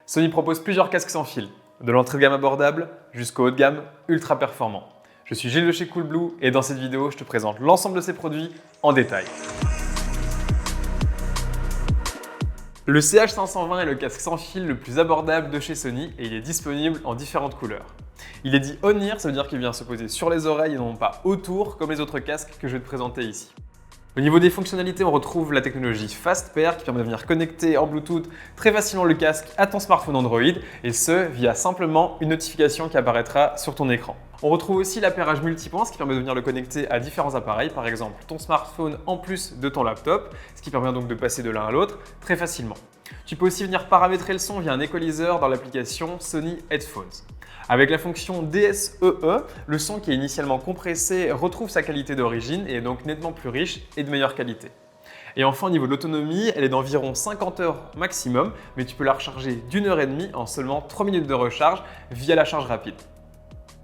Sony propose plusieurs casques sans fil, de l'entrée de gamme abordable jusqu'au haut de gamme ultra performant. Je suis Gilles de chez Coolblue et dans cette vidéo, je te présente l'ensemble de ces produits en détail. Le CH520 est le casque sans fil le plus abordable de chez Sony et il est disponible en différentes couleurs. Il est dit on-ear, ça veut dire qu'il vient se poser sur les oreilles et non pas autour comme les autres casques que je vais te présenter ici. Au niveau des fonctionnalités, on retrouve la technologie Fast Pair qui permet de venir connecter en Bluetooth très facilement le casque à ton smartphone Android et ce via simplement une notification qui apparaîtra sur ton écran. On retrouve aussi l'appairage multipoint, ce qui permet de venir le connecter à différents appareils, par exemple ton smartphone en plus de ton laptop, ce qui permet donc de passer de l'un à l'autre très facilement. Tu peux aussi venir paramétrer le son via un équaliseur dans l'application Sony Headphones. Avec la fonction DSEE, le son qui est initialement compressé retrouve sa qualité d'origine et est donc nettement plus riche et de meilleure qualité. Et enfin, au niveau de l'autonomie, elle est d'environ 50 heures maximum, mais tu peux la recharger d'une heure et demie en seulement 3 minutes de recharge via la charge rapide.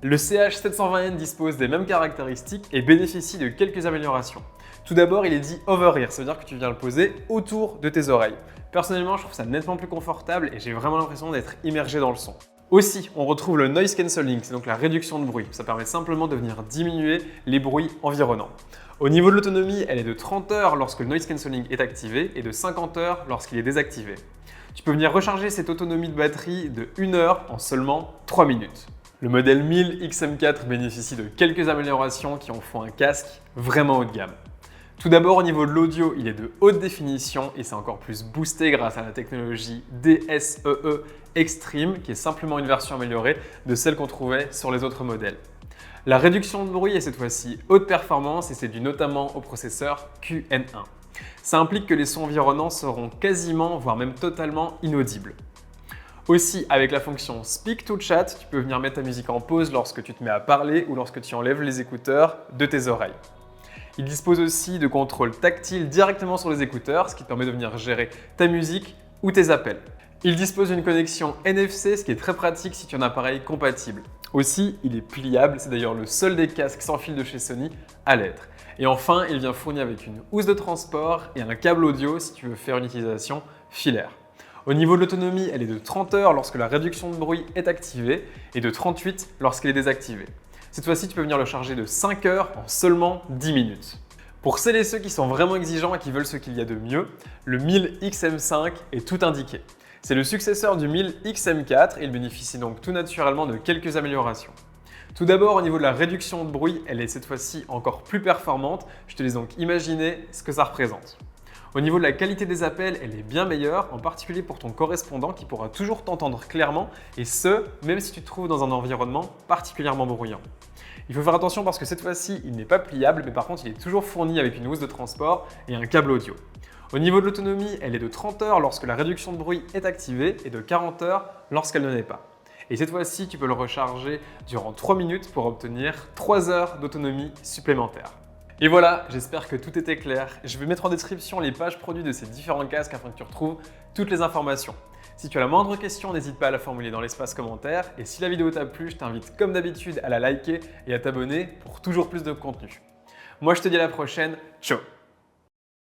Le CH720N dispose des mêmes caractéristiques et bénéficie de quelques améliorations. Tout d'abord, il est dit over-ear, ça veut dire que tu viens le poser autour de tes oreilles. Personnellement, je trouve ça nettement plus confortable et j'ai vraiment l'impression d'être immergé dans le son. Aussi, on retrouve le noise cancelling, c'est donc la réduction de bruit. Ça permet simplement de venir diminuer les bruits environnants. Au niveau de l'autonomie, elle est de 30 heures lorsque le noise cancelling est activé et de 50 heures lorsqu'il est désactivé. Tu peux venir recharger cette autonomie de batterie de 1 heure en seulement 3 minutes. Le modèle 1000 XM4 bénéficie de quelques améliorations qui en font un casque vraiment haut de gamme. Tout d'abord, au niveau de l'audio, il est de haute définition et c'est encore plus boosté grâce à la technologie DSEE Extreme, qui est simplement une version améliorée de celle qu'on trouvait sur les autres modèles. La réduction de bruit est cette fois-ci haute performance et c'est dû notamment au processeur QN1. Ça implique que les sons environnants seront quasiment, voire même totalement inaudibles. Aussi, avec la fonction Speak to Chat, tu peux venir mettre ta musique en pause lorsque tu te mets à parler ou lorsque tu enlèves les écouteurs de tes oreilles. Il dispose aussi de contrôle tactile directement sur les écouteurs, ce qui te permet de venir gérer ta musique ou tes appels. Il dispose d'une connexion NFC, ce qui est très pratique si tu as un appareil compatible. Aussi, il est pliable, c'est d'ailleurs le seul des casques sans fil de chez Sony à l'être. Et enfin, il vient fourni avec une housse de transport et un câble audio si tu veux faire une utilisation filaire. Au niveau de l'autonomie, elle est de 30 heures lorsque la réduction de bruit est activée et de 38 lorsqu'elle est désactivée. Cette fois-ci, tu peux venir le charger de 5 heures en seulement 10 minutes. Pour celles et ceux qui sont vraiment exigeants et qui veulent ce qu'il y a de mieux, le 1000 XM5 est tout indiqué. C'est le successeur du 1000 XM4 et il bénéficie donc tout naturellement de quelques améliorations. Tout d'abord, au niveau de la réduction de bruit, elle est cette fois-ci encore plus performante. Je te laisse donc imaginer ce que ça représente. Au niveau de la qualité des appels, elle est bien meilleure, en particulier pour ton correspondant qui pourra toujours t'entendre clairement et ce, même si tu te trouves dans un environnement particulièrement bruyant. Il faut faire attention parce que cette fois-ci, il n'est pas pliable, mais par contre, il est toujours fourni avec une housse de transport et un câble audio. Au niveau de l'autonomie, elle est de 30 heures lorsque la réduction de bruit est activée et de 40 heures lorsqu'elle ne l'est pas. Et cette fois-ci, tu peux le recharger durant 3 minutes pour obtenir 3 heures d'autonomie supplémentaire. Et voilà, j'espère que tout était clair. Je vais mettre en description les pages produits de ces différents casques afin que tu retrouves toutes les informations. Si tu as la moindre question, n'hésite pas à la formuler dans l'espace commentaire. Et si la vidéo t'a plu, je t'invite comme d'habitude à la liker et à t'abonner pour toujours plus de contenu. Moi, je te dis à la prochaine. Ciao!